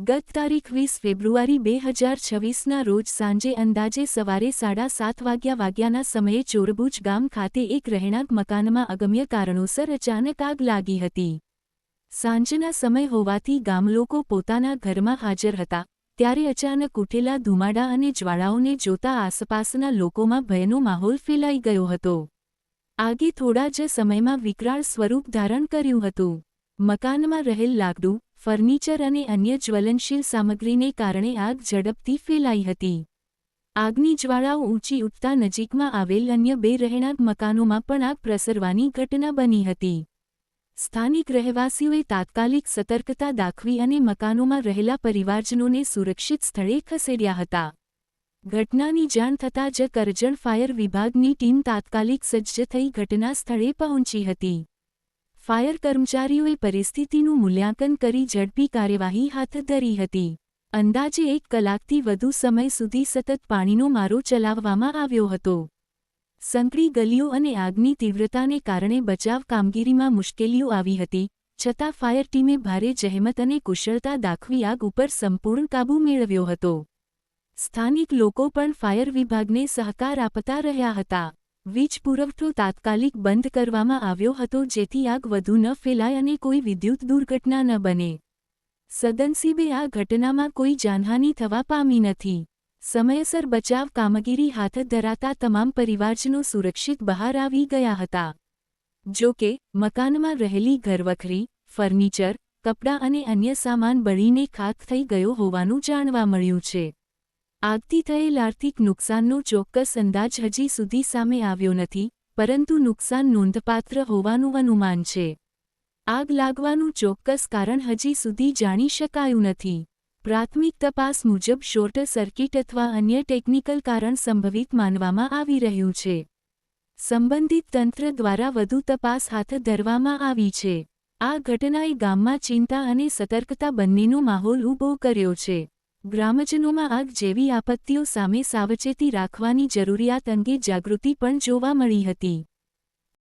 ગત તારીખ 20 ફેબ્રુઆરી 2026ના રોજ સાંજે અંદાજે સવારે 7:30 વાગ્યાના સમયે ચોરબુજ ગામ ખાતે એક રહેણાંક મકાનમાં અગમ્ય કારણોસર અચાનક આગ લાગી હતી. સાંજના સમય હોવાથી ગામલોકો પોતાના ઘરમાં હાજર હતા ત્યારે અચાનક ઉઠેલા ધુમાડા અને જ્વાળાઓને જોતા આસપાસના લોકોમાં ભયનો માહોલ ફેલાઈ ગયો હતો. આગે થોડા જ સમયમાં વિકરાળ સ્વરૂપ ધારણ કર્યું હતું. મકાનમાં રહેલ લાકડું, ફર્નિચર અને અન્ય જ્વલનશીલ સામગ્રીને કારણે આગ ઝડપથી ફેલાઈ હતી. આગની જ્વાળાઓ ઊંચી ઉઠતા નજીકમાં આવેલ અન્ય 2 રહેણાંક મકાનોમાં પણ આગ પ્રસરવાની ઘટના બની હતી. સ્થાનિક રહેવાસીઓએ તાત્કાલિક સતર્કતા દાખવી અને મકાનોમાં રહેલા પરિવારજનોને સુરક્ષિત સ્થળે ખસેડ્યા હતા. ઘટનાની જાણ થતાં જ કરજણ ફાયર વિભાગની ટીમ તાત્કાલિક સજ્જ થઈ ઘટના સ્થળે પહોંચી હતી. ફાયર કર્મચારીઓએ પરિસ્થિતિનું મૂલ્યાંકન કરી ઝડપી કાર્યવાહી હાથ ધરી હતી. અંદાજે 1 કલાકથી વધુ સમય સુધી સતત પાણીનો મારો ચલાવવામાં આવ્યો હતો. સંકડી ગલીઓ અને આગની તીવ્રતાને કારણે બચાવ કામગીરીમાં મુશ્કેલીઓ આવી હતી, છતાં ફાયર ટીમે ભારે જહેમત અને કુશળતા દાખવી આગ ઉપર સંપૂર્ણ કાબૂ મેળવ્યો હતો. સ્થાનિક લોકો પણ ફાયર વિભાગને સહકાર આપતા રહ્યા હતા. વીજ પુરવઠો તાત્કાલિક બંધ કરવામાં આવ્યો હતો જેથી આગ વધુ ન ફેલાય અને કોઈ વિદ્યુત દુર્ઘટના ન બને. સદનસીબે આ ઘટનામાં કોઈ જાનહાનિ થવા પામી નથી. સમયસર બચાવ કામગીરી હાથ ધરાતા તમામ પરિવારજનો સુરક્ષિત બહાર આવી ગયા હતા. જો કે, મકાનમાં રહેલી ઘરવખરી, ફર્નિચર, કપડાં અને અન્ય સામાન બળીને ખાખ થઈ ગયો હોવાનું જાણવા મળ્યું છે. આગથી થયેલ આર્થિક નુકસાનનો ચોક્કસ અંદાજ હજી સુધી સામે આવ્યો નથી, પરંતુ નુકસાન નોંધપાત્ર હોવાનું અનુમાન છે. આગ લાગવાનું ચોક્કસ કારણ હજી સુધી જાણી શકાયું નથી. પ્રાથમિક તપાસ મુજબ શોર્ટ સર્કિટ અથવા અન્ય ટેકનિકલ કારણ સંભવિત માનવામાં આવી રહ્યું છે. સંબંધિત તંત્ર દ્વારા વધુ તપાસ હાથ ધરવામાં આવી છે. આ ઘટનાએ ગામમાં ચિંતા અને સતર્કતા બંનેનો માહોલ ઊભો કર્યો છે. ગ્રામજનોમાં આગ જેવી આપત્તિઓ સામે સાવચેતી રાખવાની જરૂરિયાત અંગે જાગૃતિ પણ જોવા મળી હતી.